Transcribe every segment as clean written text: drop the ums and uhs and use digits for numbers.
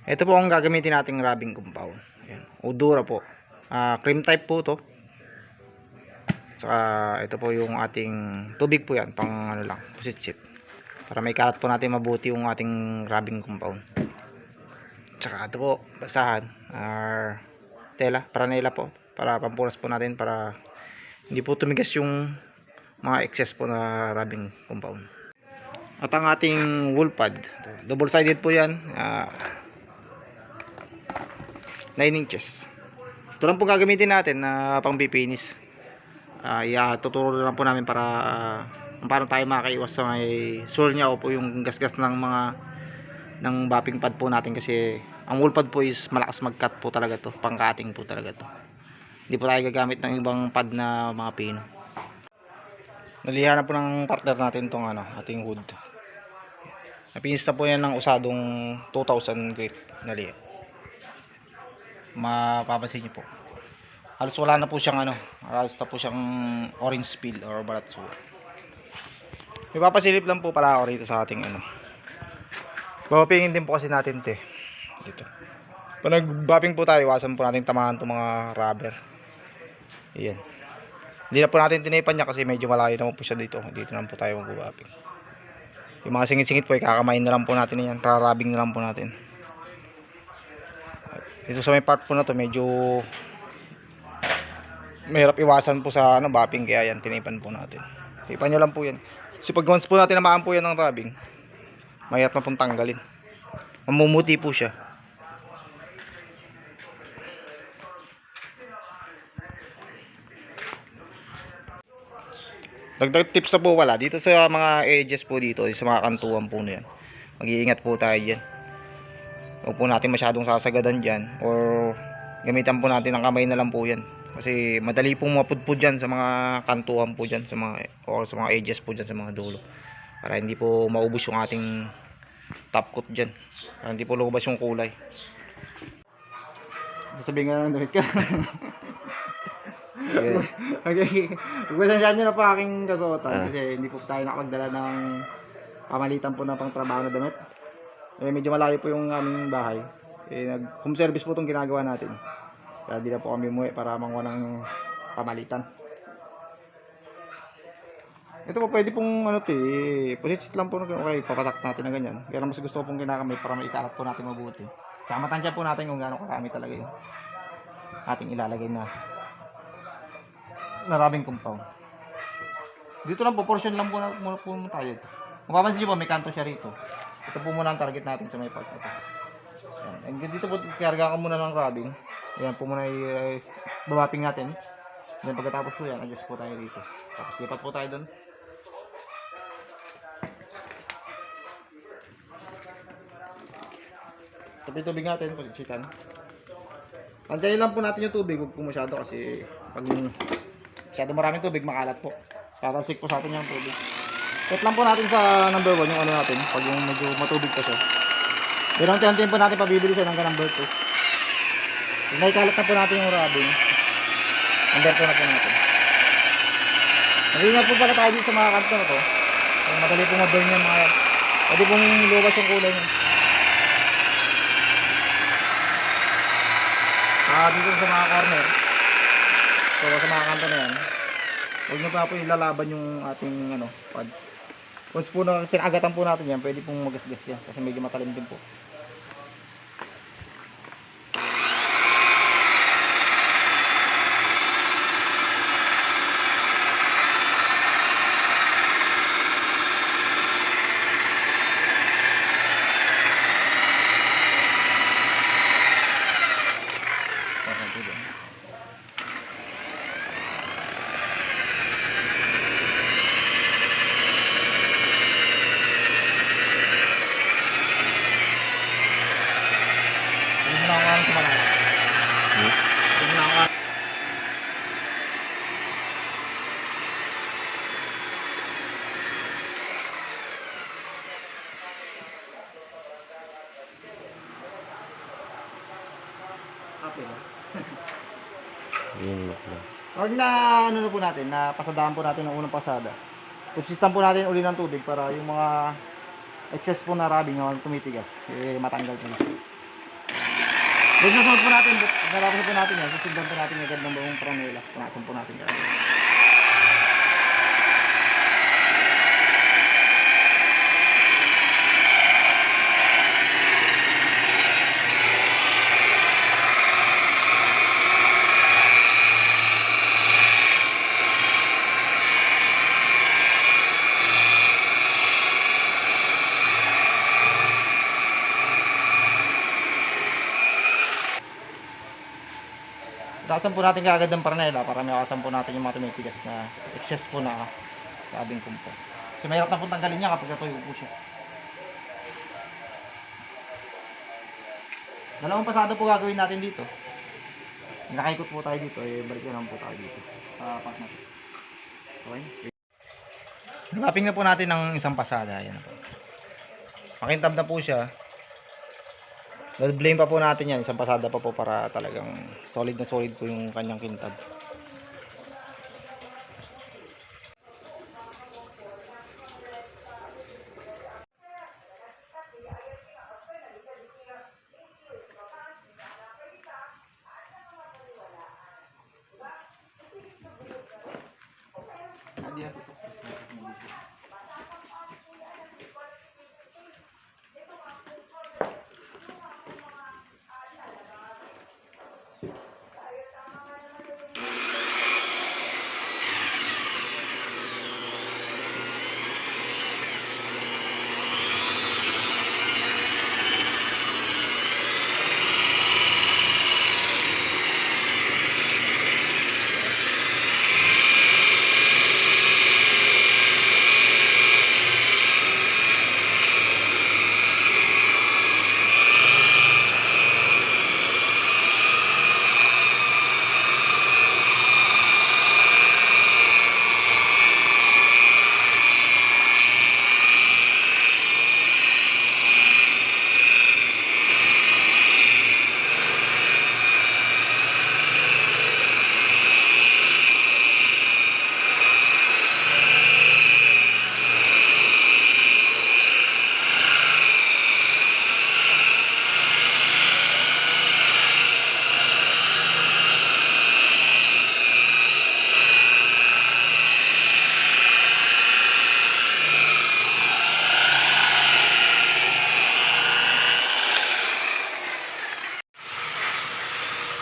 Ito po ang gagamitin nating rubbing compound. Ayan. Odura po. Cream type po to. Saka ito po yung ating tubig po yan. Pang ano lang, pusit-sit. Para may kalat po natin mabuti yung ating rubbing compound. Saka ito po, basahan. Tela, paranela po. Para pampunas po natin para hindi po tumigas yung mga excess po na rubbing compound. At ang ating wool pad, double sided po yan. 9 inches. Ito lang po gagamitin natin na pang pipinis. Tuturo lang po namin para paano tayo makakaiwas sa may sole niya o po yung gasgas ng mga ng bapping pad po natin, kasi ang wool pad po is malakas mag-cut po talaga to, pang cutting po talaga to. Hindi po tayo gagamit ng ibang pad na mga pino. Nalihan na po ng partner natin tong ating wood. Napinis na po yan ng usadong 2000 grit na liha. Mapapansin niyo po, halos wala na po siyang halos na po siyang orange peel or balatsu. May papasilip lang po pala ako rito sa ating babapingin din po kasi natin dito. Pag nag-bapping po tayo, iwasan po natin tamahan itong mga rubber. Ayan. Hindi na po natin tinipan niya kasi medyo malayo naman po siya dito. Dito naman po tayo mag-bapping. Yung mga singit-singit po, kakamain na lang po natin yan. Rarabing na lang po natin. Dito sa may part po na to, medyo mahirap iwasan po sa bapping, kaya yan tinipan po natin. Tinipan nyo lang po yan. Kasi pag once po natin namaan po yan ng rubbing, mahirap na pong tanggalin. Mamumuti po siya. Dagdag tips na po wala dito sa mga edges po dito, sa mga kantuan po na yan. Mag-iingat po tayo dyan. Huwag po natin masyadong sasagadan dyan, or gamitan po natin ng kamay na lang po yan. Kasi madali pong mapudpud dyan sa mga kantuan po dyan, sa mga edges po dyan, sa mga dulo. Para hindi po maubos yung ating top coat dyan. Para hindi po lumabas yung kulay. Sasabihin nga lang damit ka. Yeah. Okay. Pagpasansyahan nyo na po aking kasuotan kasi hindi po tayo nakapagdala ng pamalitan po ng pangtrabaho na damit. Medyo malayo po yung aming bahay. Home service po itong ginagawa natin. Kaya di na po kami umuwi para manguha ng pamalitan. Ito po pwede pong pusit lang po. Okay, papatak natin na ganyan. Kaya mas gusto ko pong ginagamit para maikalat po natin mabuti. Tsaka matansya po natin kung gaano karami talaga yung ating ilalagay na rubbing compound. Dito lang po, portion lang po muna po tayo. Mapapansin nyo po, may kanto siya rito. Ito po muna ang target natin sa may part ito. And dito po, karga ka muna ng rubbing. Ayan po muna babapping natin. Then pagkatapos po yan, adjust po tayo rito. Tapos lipat po tayo doon. Tubig natin, pasitsitan. Antayin lang po natin yung tubig, huwag po masyado kasi pag masyado maraming tubig, makalat po. Tatalsik po sa atin yung tubig. Set lang po natin sa number 1 yung natin, pag yung medyo matubig pa siya. Pero unti-unti po natin pabibilisan hanggang number 2. Pag naikalat na po natin yung rubbing, number 2 na po natin. Mag-ingat po pala tayo dito sa mga kanto na to. Madali po ma-burn yan mga. Pwede pong luwas yung kulay niya. Dito sa mga corner, so sa mga kanto na yan, huwag nyo pa po ilalaban yung ating pad. Once po na pinagatan po natin yan, pwede pong magasgas yan kasi medyo matalim din po. Okay lang. Yung look lang. Pag na po natin, napasadahan po natin ng unang pasada. Pusitan po natin uli ng tubig para yung mga excess po na rubbing na tumitigas, matanggal po na. Pag nasunod po natin, nalapasan po natin yan, susundan po natin agad ng buong pranela. Punasan po natin yan. Taasan po natin kaagad ng parnela para may akasan po natin yung mga tumitigas na excess po na sabing kumpo. Kasi mahirap na po tanggalin niya kapag natuyo po siya. Dalawang pasada po gagawin natin dito. Nakaikot po tayo dito, balik na lang po tayo dito. Part natin. Okay? Wrapping na po natin ng isang pasada. Ayan na po. Makintab na po siya. Blame pa po natin yan, isang pasada pa po para talagang solid na solid po yung kanyang kintab.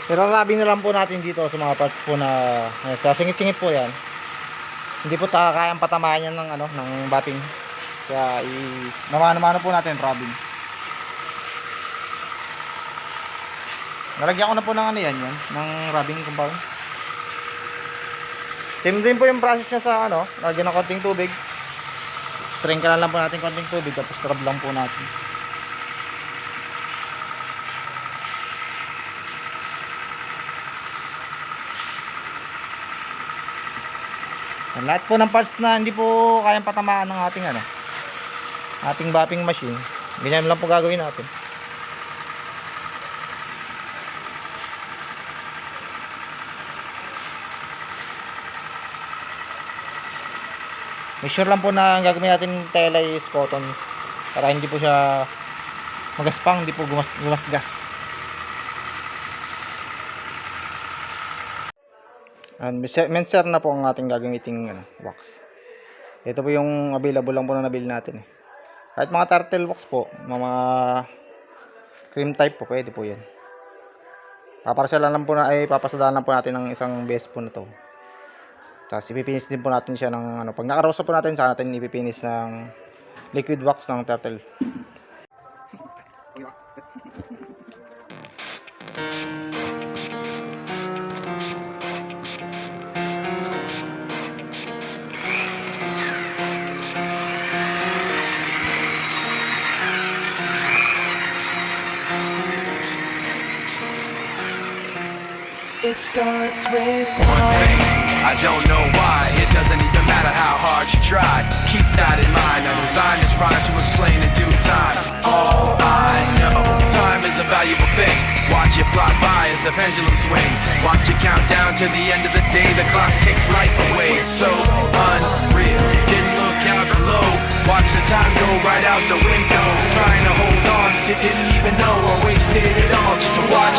Pero rabing na lang po natin dito sa mga parts po na sa singit-singit po yan. Hindi po kayang patamaan yan ng ng batting. Kaya namano-mano po natin rabing. Nalagyan ko na po ng yan, ng rubbing compound. Same din po yung process niya sa lagyan ng konting tubig. Sprinkle lang po natin konting tubig tapos rub lang po natin. Ang lahat po ng parts na hindi po kayang patamaan ng ating ating bapping machine, ganyan lang po gagawin natin. Make sure lang po na ang gagawin natin tela is cotton para hindi po siya magaspang, hindi po gumasgas. And menser na po ang ating gagamiting wax. Ito po yung available lang po na nabili natin. Kahit mga turtle wax po, mga cream type po, pwede po yan. Papasadahan lang po natin ng isang beses po na to. Tapos ipipinis din po natin siya ng pag nakarosa po natin, saan natin ipipinis ng liquid wax ng turtle. It starts with one thing, I don't know why. It doesn't even matter how hard you try. Keep that in mind. I designed this rhyme to explain in due time. All I know, time is a valuable thing. Watch it fly by as the pendulum swings. Watch it count down to the end of the day. The clock takes life away. It's so unreal. Didn't look out below. Watch the time go right out the window. Trying to hold on, didn't even know I wasted it all just to watch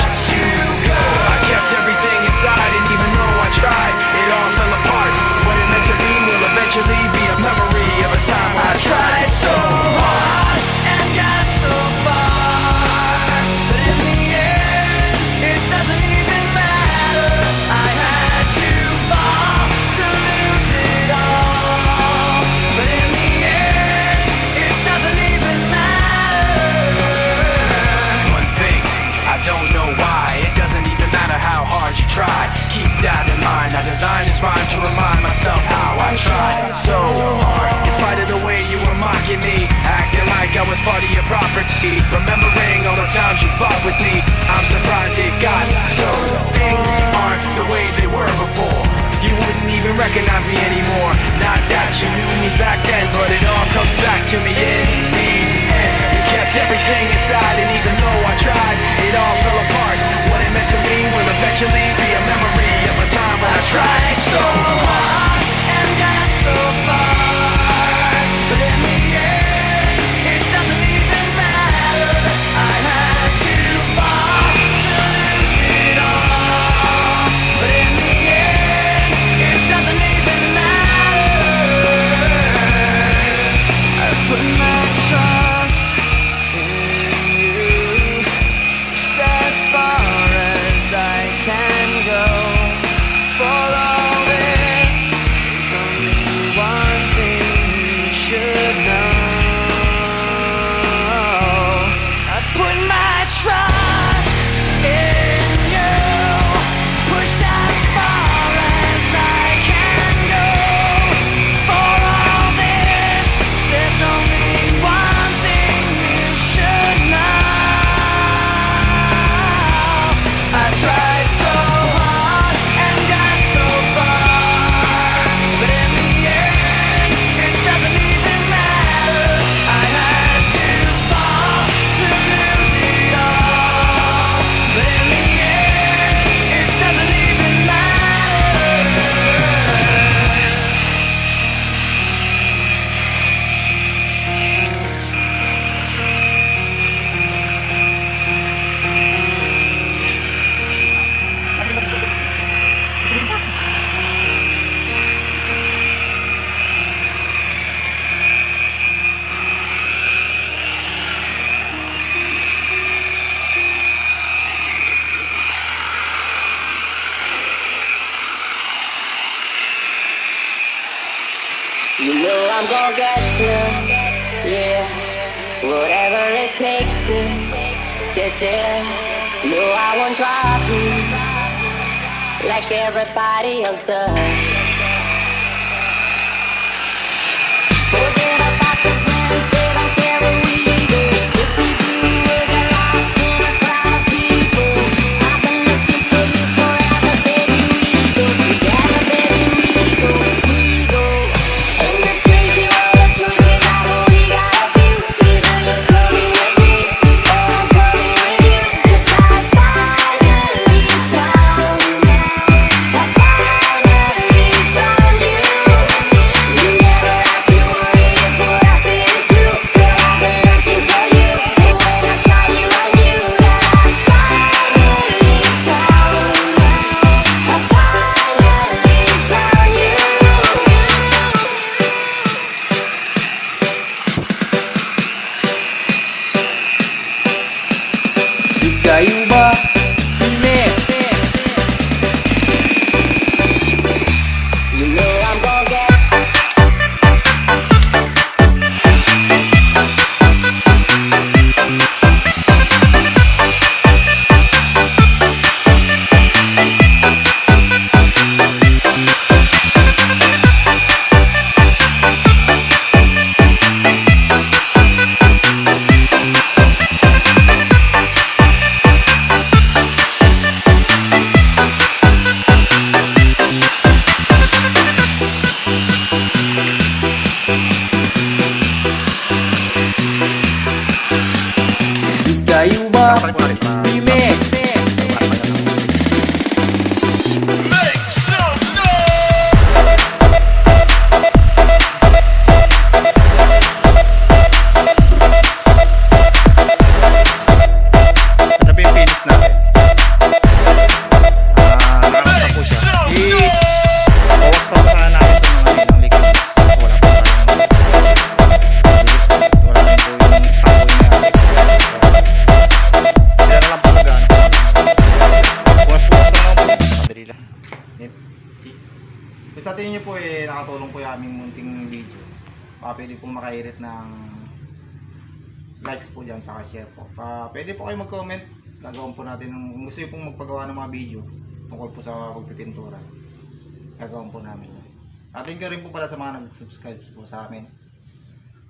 design this rhyme to remind myself how I tried so hard. In spite of the way you were mocking me, acting like I was part of your property, remembering all the times you fought with me, I'm surprised it got so. Things aren't the way they were before. You wouldn't even recognize me anymore. Not that you knew me back then, but it all comes back to me in the end. You kept everything inside, and even though I tried, it all fell apart. What it meant to me will eventually be a memory of a time when I tried so hard and got so far, but in the end, it doesn't even matter. I had to fall to lose it all, but in the end, it doesn't even matter. I put my trust in you, just as far as I can go. For all this, there's only one thing you should know. I've put my trust in you, pushed as far as I can go. For all this, there's only one thing you should know. I tried so hard and got so far, but in the end, it doesn't even matter. I had to fall to lose it all, but in the end, it doesn't even matter. You know I'm gonna get you, yeah. Whatever it takes to get there. No, I won't drop you like everybody else does. Forget about your friends, they don't care where we go. If we do, we'll get lost in a crowd of people. I've been looking for you forever, baby. We go together, baby. We go. In this crazy world of choices, I've only got a few. Either you're coming with me, or I'm coming with you. 'Cause I finally found you. I finally found you. You never have to worry if what I say is true. Girl, I've been looking for you, and when I saw you, I knew that I finally found you. I finally found you. Diz Caiuba Remix. You know I'm gonna get. Diz Caiuba Remix. Make some Ano pa yung finish natin? Nakakita po siya. I-bawas pa sa namin itong mga ilang likod. Wala pa tayong wala rin po yung tapoy niya. Kaya na lang po magaan. Bawas-bawas lang naman po. Madali lang. Kung sa tingin nyo po nakatulong po yung aming munting video. Pwede pong makairit ng likes po dyan, saka share po. Pwede po kayo mag-comment. Gagawin po natin kung gusto nyo pong magpagawa ng mga video tungkol po sa pagpipintura. gagawin po namin yun. Thank you rin po pala sa mga nag-subscribe po sa amin.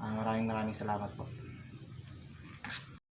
Maraming salamat po.